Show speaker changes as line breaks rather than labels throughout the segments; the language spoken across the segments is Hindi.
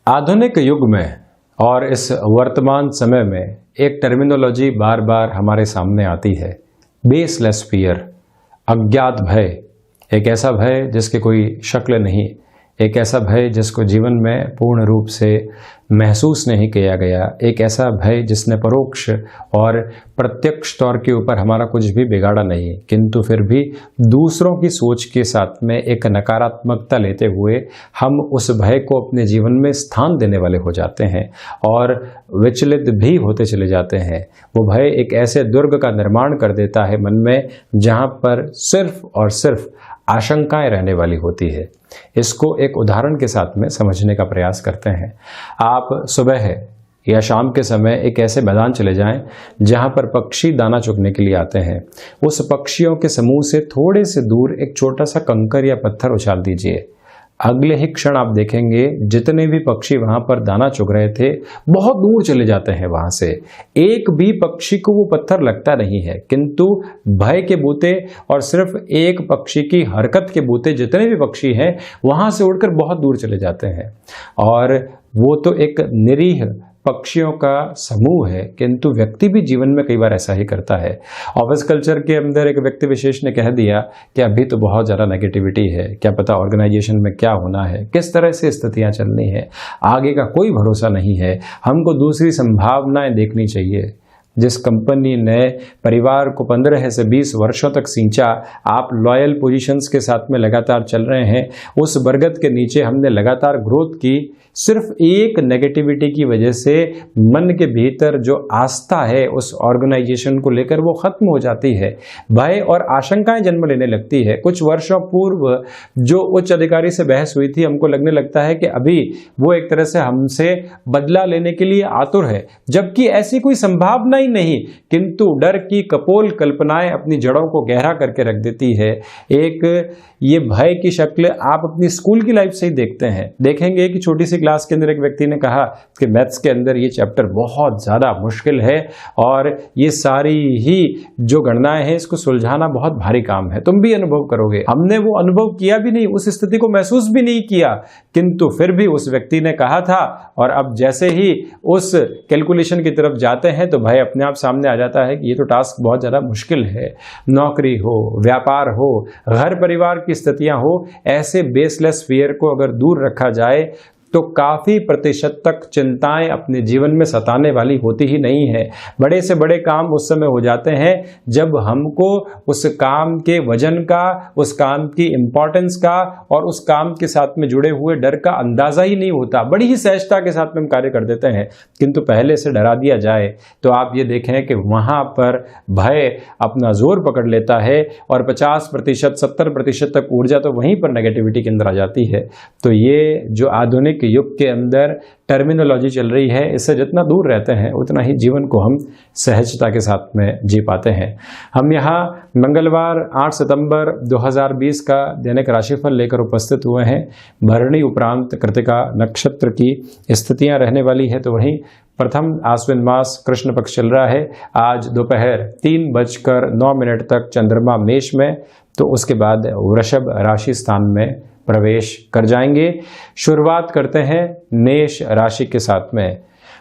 आधुनिक युग में और इस वर्तमान समय में एक टर्मिनोलॉजी बार बार हमारे सामने आती है, बेसलेस फियर, अज्ञात भय। एक ऐसा भय जिसकी कोई शक्ल नहीं, एक ऐसा भय जिसको जीवन में पूर्ण रूप से महसूस नहीं किया गया, एक ऐसा भय जिसने परोक्ष और प्रत्यक्ष तौर के ऊपर हमारा कुछ भी बिगाड़ा नहीं, किंतु फिर भी दूसरों की सोच के साथ में एक नकारात्मकता लेते हुए हम उस भय को अपने जीवन में स्थान देने वाले हो जाते हैं और विचलित भी होते चले जाते हैं। वो भय एक ऐसे दुर्ग का निर्माण कर देता है मन में, जहाँ पर सिर्फ और सिर्फ आशंकाएं रहने वाली होती है। इसको एक उदाहरण के साथ में समझने का प्रयास करते हैं। आप सुबह है या शाम के समय एक ऐसे मैदान चले जाएं जहां पर पक्षी दाना चुगने के लिए आते हैं। उस पक्षियों के समूह से थोड़े से दूर एक छोटा सा कंकर या पत्थर उछाल दीजिए। अगले ही क्षण आप देखेंगे जितने भी पक्षी वहां पर दाना चुग रहे थे बहुत दूर चले जाते हैं। वहां से एक भी पक्षी को वो पत्थर लगता नहीं है, किंतु भय के बूते और सिर्फ एक पक्षी की हरकत के बूते जितने भी पक्षी हैं वहां से उड़कर बहुत दूर चले जाते हैं। और वो तो एक निरीह पक्षियों का समूह है, किंतु व्यक्ति भी जीवन में कई बार ऐसा ही करता है। ऑफिस कल्चर के अंदर एक व्यक्ति विशेष ने कह दिया कि अभी तो बहुत ज़्यादा नेगेटिविटी है, क्या पता ऑर्गेनाइजेशन में क्या होना है, किस तरह से स्थितियां चलनी है, आगे का कोई भरोसा नहीं है, हमको दूसरी संभावनाएं देखनी चाहिए। जिस कंपनी ने परिवार को 15 से 20 वर्षों तक सींचा, आप लॉयल पोजीशंस के साथ में लगातार चल रहे हैं, उस बरगद के नीचे हमने लगातार ग्रोथ की, सिर्फ एक नेगेटिविटी की वजह से मन के भीतर जो आस्था है उस ऑर्गेनाइजेशन को लेकर वो खत्म हो जाती है। भय और आशंकाएं जन्म लेने लगती है। कुछ वर्षों पूर्व जो उच्च अधिकारी से बहस हुई थी, हमको लगने लगता है कि अभी वो एक तरह से हमसे बदला लेने के लिए आतुर है, जबकि ऐसी कोई संभावना ही नहीं, किंतु डर की कपोल कल्पनाएं अपनी जड़ों को गहरा करके रख देती है। एक ये भय की शक्ल आप अपनी स्कूल की लाइफ से ही देखते हैं। देखेंगे कि छोटी सी क्लास के अंदर एक व्यक्ति ने कहा कि मैथ्स के अंदर ये चैप्टर बहुत ज़्यादा मुश्किल है और ये सारी ही जो गणनाएं हैं इसको सुलझाना बहुत भारी काम है, तुम भी अनुभव करोगे। हमने वो अनुभव किया भी नहीं, उस स्थिति को महसूस भी नहीं किया, किंतु फिर भी उस व्यक्ति ने कहा था और अब जैसे ही उस कैलकुलेशन की तरफ जाते हैं तो भय अपने आप सामने आ जाता है कि ये तो टास्क बहुत ज़्यादा मुश्किल है। नौकरी हो, व्यापार हो, घर परिवार की स्थितियां हो, ऐसे बेसलेस फियर को अगर दूर रखा जाए तो काफ़ी प्रतिशत तक चिंताएं अपने जीवन में सताने वाली होती ही नहीं है। बड़े से बड़े काम उस समय हो जाते हैं जब हमको उस काम के वजन का, उस काम की इम्पोर्टेंस का और उस काम के साथ में जुड़े हुए डर का अंदाज़ा ही नहीं होता। बड़ी ही सहजता के साथ में हम कार्य कर देते हैं, किंतु पहले से डरा दिया जाए तो आप ये देखें कि वहाँ पर भय अपना जोर पकड़ लेता है और 50%, 70% तक ऊर्जा तो वहीं पर नेगेटिविटी के अंदर आ जाती है। तो ये जो आधुनिक युग के अंदर टर्मिनोलॉजी चल रही है, इससे जितना दूर रहते हैं उतना ही जीवन को हम सहजता के साथ में जी पाते हैं। हम यहाँ मंगलवार 8 सितंबर 2020 का दैनिक राशिफल लेकर उपस्थित हुए हैं। भरणी उपरांत कृतिका नक्षत्र की स्थितियां रहने वाली है, तो वहीं प्रथम आश्विन मास कृष्ण पक्ष चल रहा है। आज दोपहर 3:09 तक चंद्रमा मेष में, तो उसके बाद वृषभ राशि स्थान में प्रवेश कर जाएंगे। शुरुआत करते हैं मेष राशि के साथ में।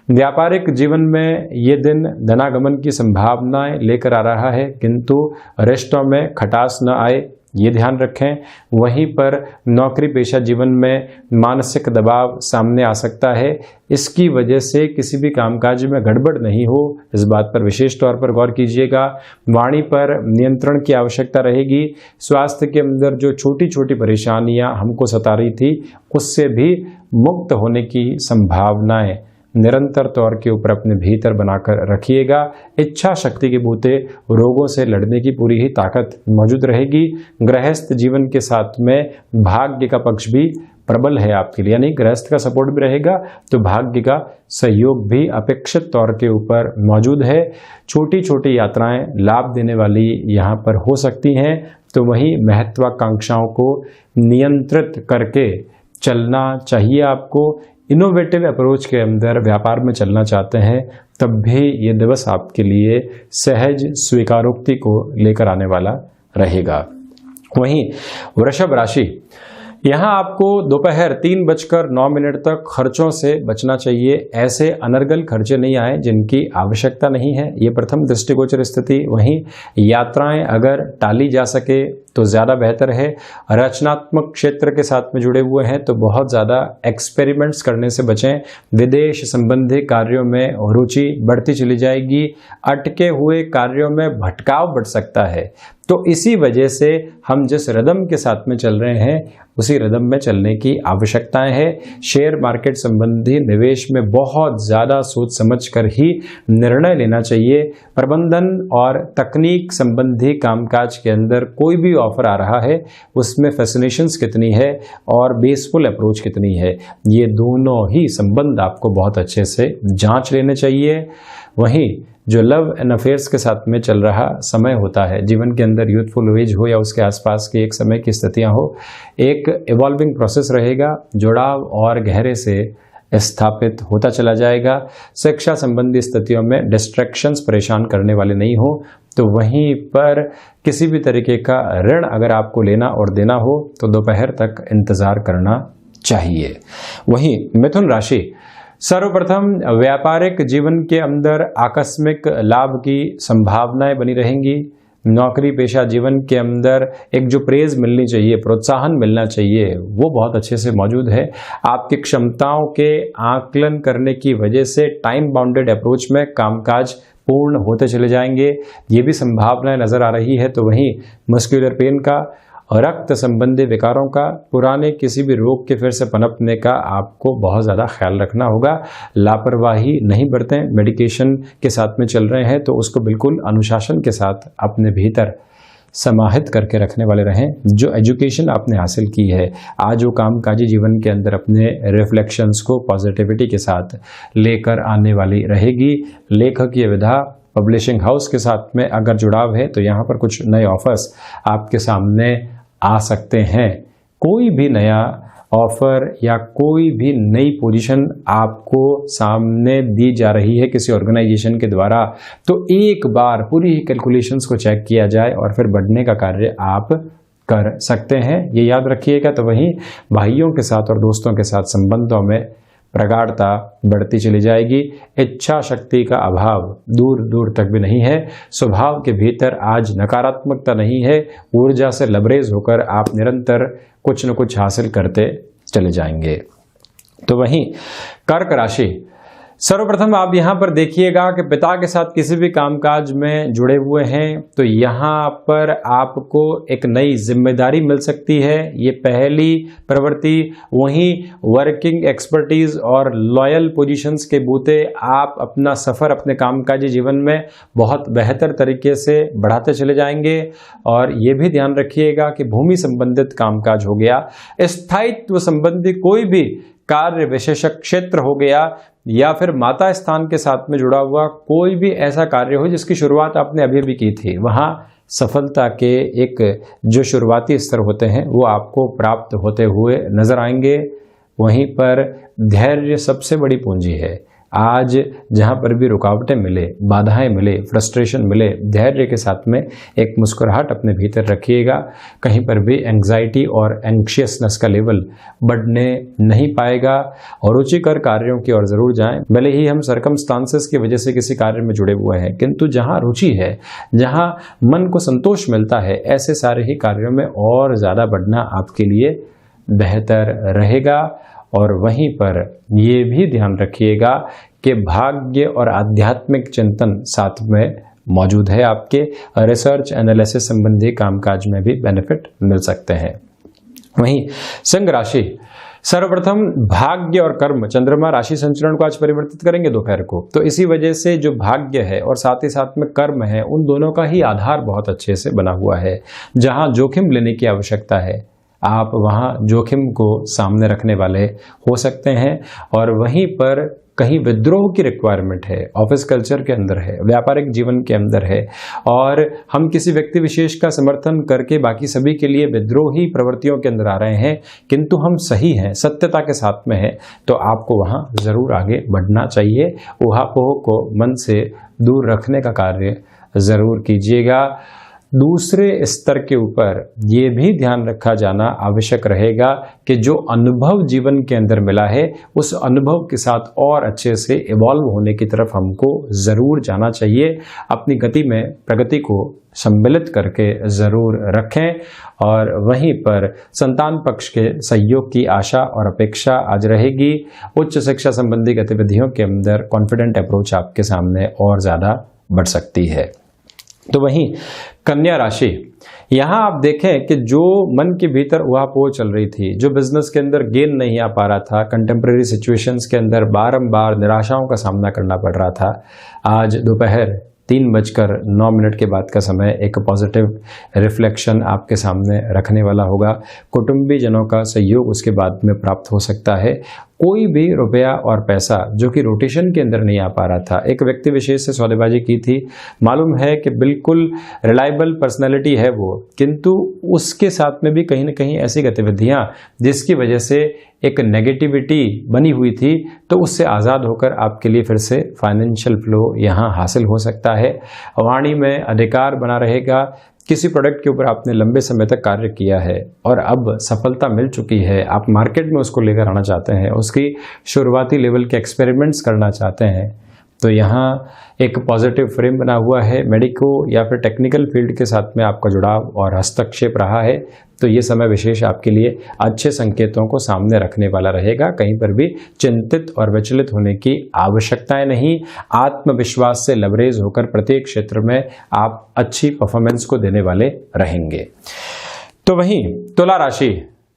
व्यापारिक जीवन में ये दिन धनागमन की संभावनाएं लेकर आ रहा है, किंतु रिश्तों में खटास न आए, ये ध्यान रखें। वहीं पर नौकरी पेशा जीवन में मानसिक दबाव सामने आ सकता है, इसकी वजह से किसी भी कामकाज में गड़बड़ नहीं हो, इस बात पर विशेष तौर पर गौर कीजिएगा। वाणी पर नियंत्रण की आवश्यकता रहेगी। स्वास्थ्य के अंदर जो छोटी छोटी परेशानियां हमको सता रही थी उससे भी मुक्त होने की संभावनाएं निरंतर तौर के ऊपर अपने भीतर बनाकर रखिएगा। इच्छा शक्ति के बूते रोगों से लड़ने की पूरी ही ताकत मौजूद रहेगी। गृहस्थ जीवन के साथ में भाग्य का पक्ष भी प्रबल है आपके लिए, यानी गृहस्थ का सपोर्ट भी रहेगा तो भाग्य का सहयोग भी अपेक्षित तौर के ऊपर मौजूद है। छोटी छोटी यात्राएं लाभ देने वाली यहाँ पर हो सकती हैं, तो वहीं महत्वाकांक्षाओं को नियंत्रित करके चलना चाहिए आपको। इनोवेटिव अप्रोच के अंदर व्यापार में चलना चाहते हैं तब भी ये दिवस आपके लिए सहज स्वीकारोक्ति को लेकर आने वाला रहेगा। वहीं वृषभ राशि, यहाँ आपको दोपहर 3:09 तक खर्चों से बचना चाहिए। ऐसे अनर्गल खर्चे नहीं आए जिनकी आवश्यकता नहीं है, ये प्रथम दृष्टिगोचर स्थिति। वहीं यात्राएं अगर टाली जा सके तो ज़्यादा बेहतर है। रचनात्मक क्षेत्र के साथ में जुड़े हुए हैं तो बहुत ज़्यादा एक्सपेरिमेंट्स करने से बचें। विदेश संबंधी कार्यों में रुचि बढ़ती चली जाएगी। अटके हुए कार्यों में भटकाव बढ़ सकता है। तो इसी वजह से हम जिस रिदम के साथ में चल रहे हैं उसी रिदम में चलने की आवश्यकताएं है। शेयर मार्केट संबंधी निवेश में बहुत ज़्यादा सोच समझ कर ही निर्णय लेना चाहिए। प्रबंधन और तकनीक संबंधी कामकाज के अंदर कोई भी ऑफर आ रहा है उसमें फैसिनेशंस कितनी है और बेसफुल अप्रोच कितनी है, ये दोनों ही संबंध आपको बहुत अच्छे से जांच लेने चाहिए। वहीं जो लव एंड अफेयर्स के साथ में चल रहा समय होता है, जीवन के अंदर यूथफुल एज हो या उसके आसपास की एक समय की स्थितियां हो, एक इवॉल्विंग प्रोसेस रहेगा। जुड़ाव और गहरे से स्थापित होता चला जाएगा। शिक्षा संबंधी स्थितियों में डिस्ट्रैक्शंस परेशान करने वाले नहीं हो। तो वहीं पर किसी भी तरीके का ऋण अगर आपको लेना और देना हो तो दोपहर तक इंतजार करना चाहिए। वहीं मिथुन राशि, सर्वप्रथम व्यापारिक जीवन के अंदर आकस्मिक लाभ की संभावनाएं बनी रहेंगी। नौकरी पेशा जीवन के अंदर एक जो प्रेज मिलनी चाहिए, प्रोत्साहन मिलना चाहिए, वो बहुत अच्छे से मौजूद है। आपकी क्षमताओं के आकलन करने की वजह से टाइम बाउंडेड अप्रोच में कामकाज पूर्ण होते चले जाएंगे, ये भी संभावनाएं नजर आ रही है। तो वहीं मस्कुलर पेन का, रक्त संबंधी विकारों का, पुराने किसी भी रोग के फिर से पनपने का आपको बहुत ज़्यादा ख्याल रखना होगा। लापरवाही नहीं बरतें। मेडिकेशन के साथ में चल रहे हैं तो उसको बिल्कुल अनुशासन के साथ अपने भीतर समाहित करके रखने वाले रहें। जो एजुकेशन आपने हासिल की है, आज वो कामकाजी जीवन के अंदर अपने रिफ्लेक्शंस को पॉजिटिविटी के साथ लेकर आने वाली रहेगी। लेखकीय विधा, पब्लिशिंग हाउस के साथ में अगर जुड़ाव है तो यहाँ पर कुछ नए ऑफर्स आपके सामने आ सकते हैं। कोई भी नया ऑफर या कोई भी नई पोजीशन आपको सामने दी जा रही है किसी ऑर्गेनाइजेशन के द्वारा, तो एक बार पूरी कैलकुलेशंस को चेक किया जाए और फिर बढ़ने का कार्य आप कर सकते हैं, ये याद रखिएगा। तो वहीं भाइयों के साथ और दोस्तों के साथ संबंधों में प्रगाढ़ता बढ़ती चली जाएगी। इच्छा शक्ति का अभाव दूर दूर तक भी नहीं है। स्वभाव के भीतर आज नकारात्मकता नहीं है। ऊर्जा से लबरेज होकर आप निरंतर कुछ न कुछ हासिल करते चले जाएंगे। तो वहीं कर्क राशि, सर्वप्रथम आप यहाँ पर देखिएगा कि पिता के साथ किसी भी कामकाज में जुड़े हुए हैं तो यहाँ पर आपको एक नई जिम्मेदारी मिल सकती है, ये पहली प्रवृत्ति। वहीं वर्किंग एक्सपर्टीज और लॉयल पोजीशंस के बूते आप अपना सफ़र अपने कामकाजी जीवन में बहुत बेहतर तरीके से बढ़ाते चले जाएंगे। और ये भी ध्यान रखिएगा कि भूमि संबंधित कामकाज हो गया, स्थायित्व संबंधी कोई भी कार्य विशेषक क्षेत्र हो गया, या फिर माता स्थान के साथ में जुड़ा हुआ कोई भी ऐसा कार्य हो जिसकी शुरुआत आपने अभी भी की थी, वहाँ सफलता के एक जो शुरुआती स्तर होते हैं वो आपको प्राप्त होते हुए नजर आएंगे। वहीं पर धैर्य सबसे बड़ी पूंजी है। आज जहाँ पर भी रुकावटें मिले, बाधाएं मिले, फ्रस्ट्रेशन मिले, धैर्य के साथ में एक मुस्कुराहट अपने भीतर रखिएगा। कहीं पर भी एंग्जाइटी और एंग्शियसनेस का लेवल बढ़ने नहीं पाएगा। और रुचिकर कार्यों की ओर जरूर जाएं। भले ही हम सर्कमस्टांसेस की वजह से किसी कार्य में जुड़े हुए हैं, किंतु जहाँ रुचि है, जहाँ मन को संतोष मिलता है, ऐसे सारे ही कार्यों में और ज़्यादा बढ़ना आपके लिए बेहतर रहेगा। और वहीं पर ये भी ध्यान रखिएगा कि भाग्य और आध्यात्मिक चिंतन साथ में मौजूद है। आपके रिसर्च एनालिसिस संबंधी कामकाज में भी बेनिफिट मिल सकते हैं। वहीं सिंह राशि, सर्वप्रथम भाग्य और कर्म, चंद्रमा राशि संचरण को आज परिवर्तित करेंगे दोपहर को, तो इसी वजह से जो भाग्य है और साथ ही साथ में कर्म है, उन दोनों का ही आधार बहुत अच्छे से बना हुआ है। जहां जोखिम लेने की आवश्यकता है, आप वहां जोखिम को सामने रखने वाले हो सकते हैं। और वहीं पर कहीं विद्रोह की रिक्वायरमेंट है, ऑफिस कल्चर के अंदर है, व्यापारिक जीवन के अंदर है, और हम किसी व्यक्ति विशेष का समर्थन करके बाकी सभी के लिए विद्रोही प्रवृत्तियों के अंदर आ रहे हैं, किंतु हम सही हैं, सत्यता के साथ में हैं, तो आपको वहां जरूर आगे बढ़ना चाहिए। ऊहापोह को मन से दूर रखने का कार्य जरूर कीजिएगा। दूसरे स्तर के ऊपर ये भी ध्यान रखा जाना आवश्यक रहेगा कि जो अनुभव जीवन के अंदर मिला है उस अनुभव के साथ और अच्छे से इवॉल्व होने की तरफ हमको ज़रूर जाना चाहिए। अपनी गति में प्रगति को सम्मिलित करके ज़रूर रखें और वहीं पर संतान पक्ष के सहयोग की आशा और अपेक्षा आज रहेगी। उच्च शिक्षा संबंधी गतिविधियों के अंदर कॉन्फिडेंट अप्रोच आपके सामने और ज़्यादा बढ़ सकती है। तो वहीं कन्या राशि, यहाँ आप देखें कि जो मन के भीतर उहापोह चल रही थी, जो बिजनेस के अंदर गेन नहीं आ पा रहा था, कंटेम्प्रेरी सिचुएशंस के अंदर बारंबार निराशाओं का सामना करना पड़ रहा था, आज दोपहर 3:09 के बाद का समय एक पॉजिटिव रिफ्लेक्शन आपके सामने रखने वाला होगा। कुटुंबीजनों का सहयोग उसके बाद में प्राप्त हो सकता है। कोई भी रुपया और पैसा जो कि रोटेशन के अंदर नहीं आ पा रहा था, एक व्यक्ति विशेष से सौदेबाजी की थी, मालूम है कि बिल्कुल रिलायबल पर्सनैलिटी है वो, किंतु उसके साथ में भी कहीं ना कहीं ऐसी गतिविधियां जिसकी वजह से एक नेगेटिविटी बनी हुई थी, तो उससे आज़ाद होकर आपके लिए फिर से फाइनेंशियल फ्लो यहाँ हासिल हो सकता है। वाणी में अधिकार बना रहेगा। किसी प्रोडक्ट के ऊपर आपने लंबे समय तक कार्य किया है और अब सफलता मिल चुकी है, आप मार्केट में उसको लेकर आना चाहते हैं, उसकी शुरुआती लेवल के एक्सपेरिमेंट्स करना चाहते हैं, तो यहाँ एक पॉजिटिव फ्रेम बना हुआ है। मेडिको या फिर टेक्निकल फील्ड के साथ में आपका जुड़ाव और हस्तक्षेप रहा है, तो ये समय विशेष आपके लिए अच्छे संकेतों को सामने रखने वाला रहेगा। कहीं पर भी चिंतित और विचलित होने की आवश्यकताएं नहीं। आत्मविश्वास से लबरेज होकर प्रत्येक क्षेत्र में आप अच्छी परफॉर्मेंस को देने वाले रहेंगे। तो वहीं तुला राशि,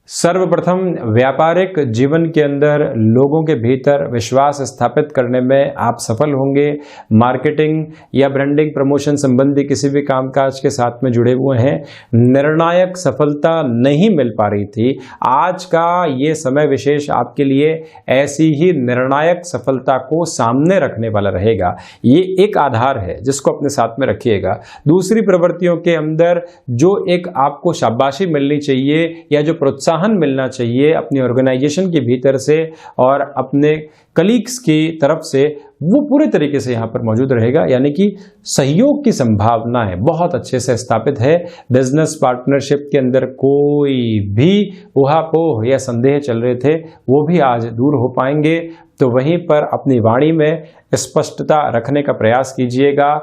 सर्वप्रथम व्यापारिक जीवन के अंदर लोगों के भीतर विश्वास स्थापित करने में आप सफल होंगे। मार्केटिंग या ब्रांडिंग प्रमोशन संबंधी किसी भी कामकाज के साथ में जुड़े हुए हैं, निर्णायक सफलता नहीं मिल पा रही थी, आज का ये समय विशेष आपके लिए ऐसी ही निर्णायक सफलता को सामने रखने वाला रहेगा। ये एक आधार है जिसको अपने साथ में रखिएगा। दूसरी प्रवृत्तियों के अंदर जो एक आपको शाबाशी मिलनी चाहिए या जो प्रोत्साहन मिलना चाहिए अपनी ऑर्गेनाइजेशन के भीतर से और अपने कलीग्स की तरफ से, वो पूरे तरीके से यहाँ पर मौजूद रहेगा। यानी कि सहयोग की संभावनाएं बहुत अच्छे से स्थापित है। बिजनेस पार्टनरशिप के अंदर कोई भी उहापोह या संदेह चल रहे थे, वो भी आज दूर हो पाएंगे। तो वहीं पर अपनी वाणी में स्पष्टता रखने का प्रयास कीजिएगा।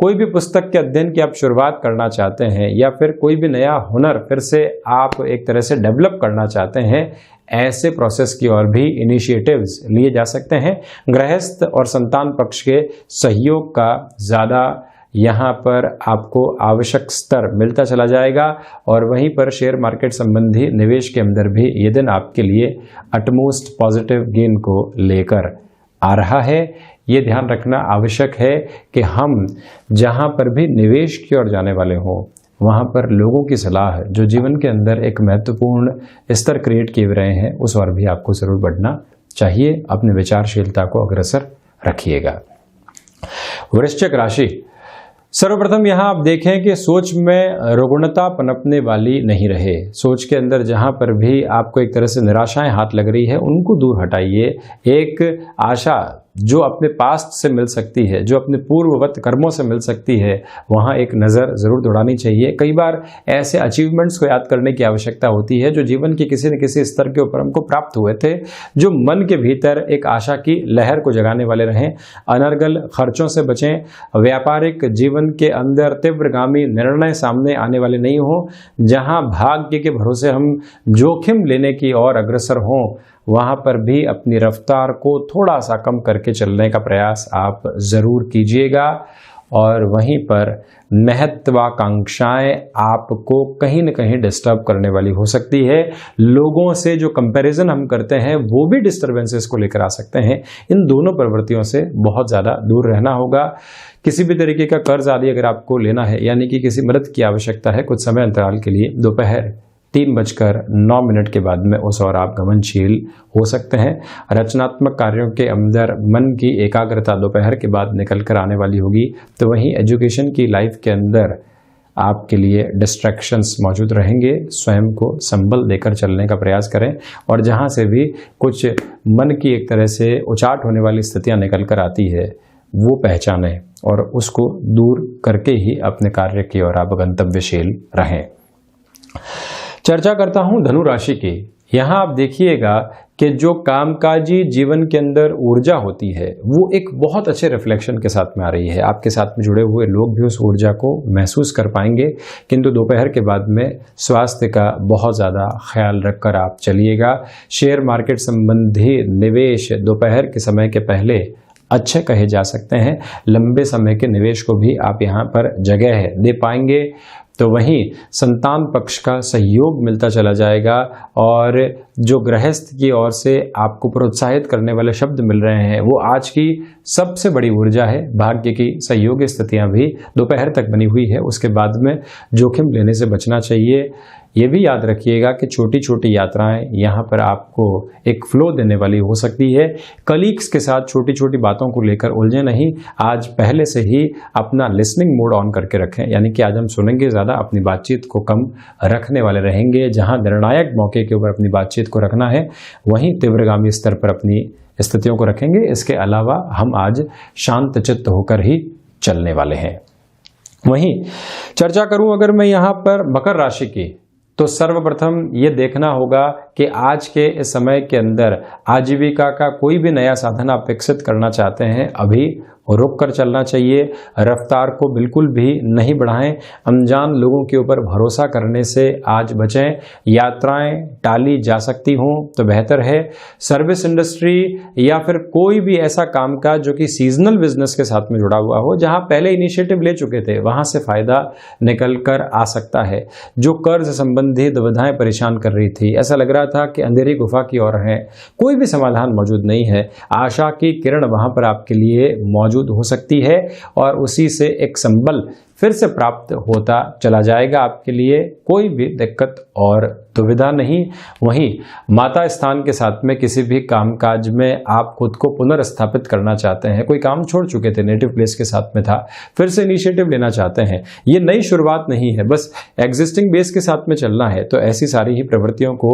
कोई भी पुस्तक के अध्ययन की आप शुरुआत करना चाहते हैं या फिर कोई भी नया हुनर फिर से आप एक तरह से डेवलप करना चाहते हैं, ऐसे प्रोसेस की ओर भी इनिशिएटिव्स लिए जा सकते हैं। गृहस्थ और संतान पक्ष के सहयोग का ज़्यादा यहाँ पर आपको आवश्यक स्तर मिलता चला जाएगा और वहीं पर शेयर मार्केट संबंधी निवेश के अंदर भी ये दिन आपके लिए अटमोस्ट पॉजिटिव गेन को लेकर आ रहा है। ये ध्यान रखना आवश्यक है कि हम जहाँ पर भी निवेश की ओर जाने वाले हों, वहाँ पर लोगों की सलाह जो जीवन के अंदर एक महत्वपूर्ण स्तर क्रिएट किए रहे हैं, उस ओर भी आपको जरूर बढ़ना चाहिए। अपने विचारशीलता को अग्रसर रखिएगा। वृश्चिक राशि, सर्वप्रथम यहाँ आप देखें कि सोच में रुग्णता पनपने वाली नहीं रहे। सोच के अंदर जहाँ पर भी आपको एक तरह से निराशाएं हाथ लग रही है, उनको दूर हटाइए। एक आशा जो अपने पास्ट से मिल सकती है, जो अपने पूर्ववत कर्मों से मिल सकती है, वहाँ एक नज़र ज़रूर दौड़ानी चाहिए। कई बार ऐसे अचीवमेंट्स को याद करने की आवश्यकता होती है जो जीवन के किसी न किसी स्तर के ऊपर हमको प्राप्त हुए थे, जो मन के भीतर एक आशा की लहर को जगाने वाले रहें। अनर्गल खर्चों से बचें। व्यापारिक जीवन के अंदर तीव्रगामी निर्णय सामने आने वाले नहीं हों। जहाँ भाग्य के भरोसे हम जोखिम लेने की ओर अग्रसर हों, वहाँ पर भी अपनी रफ्तार को थोड़ा सा कम करके चलने का प्रयास आप ज़रूर कीजिएगा। और वहीं पर महत्वाकांक्षाएं आपको कहीं न कहीं डिस्टर्ब करने वाली हो सकती है। लोगों से जो कंपैरिजन हम करते हैं वो भी डिस्टर्बेंसेस को लेकर आ सकते हैं। इन दोनों प्रवृत्तियों से बहुत ज़्यादा दूर रहना होगा। किसी भी तरीके का कर्ज आदि अगर आपको लेना है, यानी कि किसी मदद की आवश्यकता है, कुछ समय अंतराल के लिए दोपहर 3:09 के बाद में उस और आप गमनशील हो सकते हैं। रचनात्मक कार्यों के अंदर मन की एकाग्रता दोपहर के बाद निकल कर आने वाली होगी। तो वहीं एजुकेशन की लाइफ के अंदर आपके लिए डिस्ट्रैक्शंस मौजूद रहेंगे। स्वयं को संबल देकर चलने का प्रयास करें और जहां से भी कुछ मन की एक तरह से उचाट होने वाली स्थितियां निकल कर आती है, वो पहचानें और उसको दूर करके ही अपने कार्य की ओर आप गंतव्यशील रहें। चर्चा करता हूं धनु राशि की। यहां आप देखिएगा कि जो कामकाजी जीवन के अंदर ऊर्जा होती है वो एक बहुत अच्छे रिफ्लेक्शन के साथ में आ रही है। आपके साथ में जुड़े हुए लोग भी उस ऊर्जा को महसूस कर पाएंगे, किंतु दोपहर के बाद में स्वास्थ्य का बहुत ज़्यादा ख्याल रखकर आप चलिएगा। शेयर मार्केट संबंधी निवेश दोपहर के समय के पहले अच्छे कहे जा सकते हैं। लंबे समय के निवेश को भी आप यहाँ पर जगह दे पाएंगे। तो वहीं संतान पक्ष का सहयोग मिलता चला जाएगा और जो गृहस्थ की ओर से आपको प्रोत्साहित करने वाले शब्द मिल रहे हैं वो आज की सबसे बड़ी ऊर्जा है। भाग्य की सहयोगी स्थितियां भी दोपहर तक बनी हुई है, उसके बाद में जोखिम लेने से बचना चाहिए। ये भी याद रखिएगा कि छोटी छोटी यात्राएं यहाँ पर आपको एक फ्लो देने वाली हो सकती है। कलीग्स के साथ छोटी छोटी बातों को लेकर उलझे नहीं। आज पहले से ही अपना लिसनिंग मोड ऑन करके रखें, यानी कि आज हम सुनेंगे ज़्यादा, अपनी बातचीत को कम रखने वाले रहेंगे। जहाँ निर्णायक मौके के ऊपर अपनी बातचीत को रखना है वहीं तीव्रगामी स्तर पर अपनी स्थितियों को रखेंगे। इसके अलावा हम आज शांत चित्त होकर ही चलने वाले हैं। वहीं चर्चा करूं अगर मैं यहाँ पर मकर राशि की, तो सर्वप्रथम ये देखना होगा कि आज के इस समय के अंदर आजीविका का कोई भी नया साधन आप विकसित करना चाहते हैं, अभी रुक कर चलना चाहिए। रफ्तार को बिल्कुल भी नहीं बढ़ाएं। अनजान लोगों के ऊपर भरोसा करने से आज बचें। यात्राएं टाली जा सकती हों तो बेहतर है। सर्विस इंडस्ट्री या फिर कोई भी ऐसा कामकाज जो कि सीजनल बिजनेस के साथ में जुड़ा हुआ हो, जहां पहले इनिशिएटिव ले चुके थे, वहां से फायदा निकल कर आ सकता है। जो कर्ज संबंधी दुविधाएं परेशान कर रही थी, ऐसा लग रहा था कि अंधेरी गुफा की ओर है, कोई भी समाधान मौजूद नहीं है। आशा की किरण वहां पर आपके लिए मौजूद हो सकती है और उसी से एक संबल फिर से प्राप्त होता चला जाएगा। आपके लिए कोई भी दिक्कत और दुविधा नहीं। वहीं माता स्थान के साथ में किसी भी कामकाज में आप खुद को पुनर्स्थापित करना चाहते हैं, कोई काम छोड़ चुके थे, नेटिव प्लेस के साथ में था, फिर से इनिशिएटिव लेना चाहते हैं, ये नई शुरुआत नहीं है, बस एग्जिस्टिंग बेस के साथ में चलना है, तो ऐसी सारी ही प्रवृत्तियों को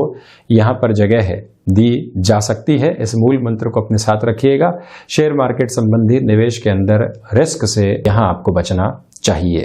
यहाँ पर जगह है दी जा सकती है। इस मूल मंत्र को अपने साथ रखिएगा। शेयर मार्केट संबंधी निवेश के अंदर रिस्क से यहाँ आपको बचना चाहिए।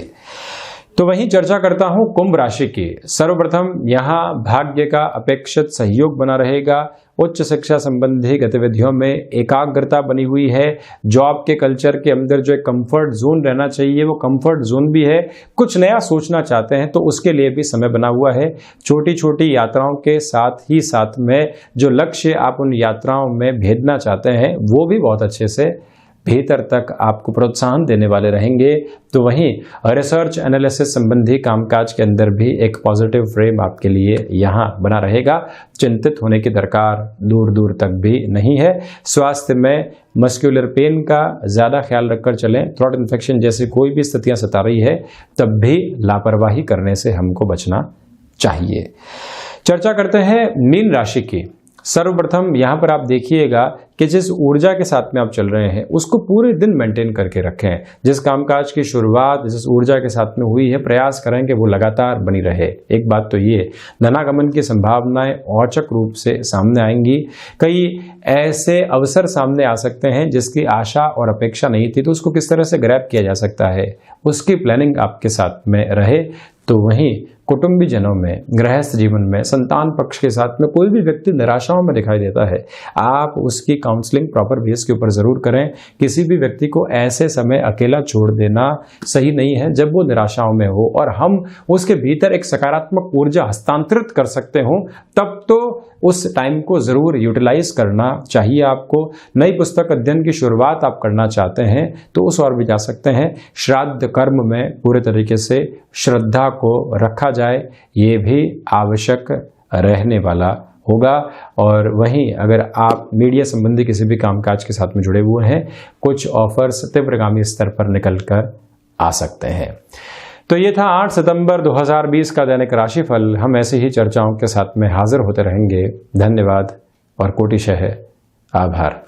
तो वहीं चर्चा करता हूं कुंभ राशि की। सर्वप्रथम यहां भाग्य का अपेक्षित सहयोग बना रहेगा। उच्च शिक्षा संबंधी गतिविधियों में एकाग्रता बनी हुई है। जॉब के कल्चर के अंदर जो एक कंफर्ट जोन रहना चाहिए वो कंफर्ट जोन भी है। कुछ नया सोचना चाहते हैं तो उसके लिए भी समय बना हुआ है। छोटी छोटी यात्राओं के साथ ही साथ में जो लक्ष्य आप उन यात्राओं में भेजना चाहते हैं वो भी बहुत अच्छे से भीतर तक आपको प्रोत्साहन देने वाले रहेंगे। तो वहीं रिसर्च एनालिसिस संबंधी कामकाज के अंदर भी एक पॉजिटिव फ्रेम आपके लिए यहाँ बना रहेगा। चिंतित होने की दरकार दूर दूर तक भी नहीं है। स्वास्थ्य में मस्कुलर पेन का ज़्यादा ख्याल रखकर चलें। थ्रोट इन्फेक्शन जैसी कोई भी स्थितियाँ सता रही है तब भी लापरवाही करने से हमको बचना चाहिए। चर्चा करते हैं मीन राशि की। सर्वप्रथम यहाँ पर आप देखिएगा कि जिस ऊर्जा के साथ में आप चल रहे हैं उसको पूरे दिन मेंटेन करके रखें। जिस कामकाज की शुरुआत जिस ऊर्जा के साथ में हुई है, प्रयास करें कि वो लगातार बनी रहे। एक बात तो ये, धनागमन की संभावनाएं औचक रूप से सामने आएंगी। कई ऐसे अवसर सामने आ सकते हैं जिसकी आशा और अपेक्षा नहीं थी, तो उसको किस तरह से ग्रैब किया जा सकता है उसकी प्लानिंग आपके साथ में रहे। तो वहीं कुटुंबी जनों में, गृहस्थ जीवन में, संतान पक्ष के साथ में कोई भी व्यक्ति निराशाओं में दिखाई देता है, आप उसकी काउंसलिंग प्रॉपर बेस के ऊपर जरूर करें। किसी भी व्यक्ति को ऐसे समय अकेला छोड़ देना सही नहीं है जब वो निराशाओं में हो और हम उसके भीतर एक सकारात्मक ऊर्जा हस्तांतरित कर सकते हो, तब तो उस टाइम को जरूर यूटिलाइज करना चाहिए आपको। नई पुस्तक अध्ययन की शुरुआत आप करना चाहते हैं तो उस ओर भी जा सकते हैं। श्राद्ध कर्म में पूरे तरीके से श्रद्धा को रखा जाए, ये भी आवश्यक रहने वाला होगा। और वहीं अगर आप मीडिया संबंधी किसी भी कामकाज के साथ में जुड़े हुए हैं, कुछ ऑफर्स तीव्रगामी स्तर पर निकल कर आ सकते हैं। तो ये था 8 सितंबर 2020 का दैनिक राशिफल। हम ऐसी ही चर्चाओं के साथ में हाजिर होते रहेंगे। धन्यवाद और कोटिशः आभार।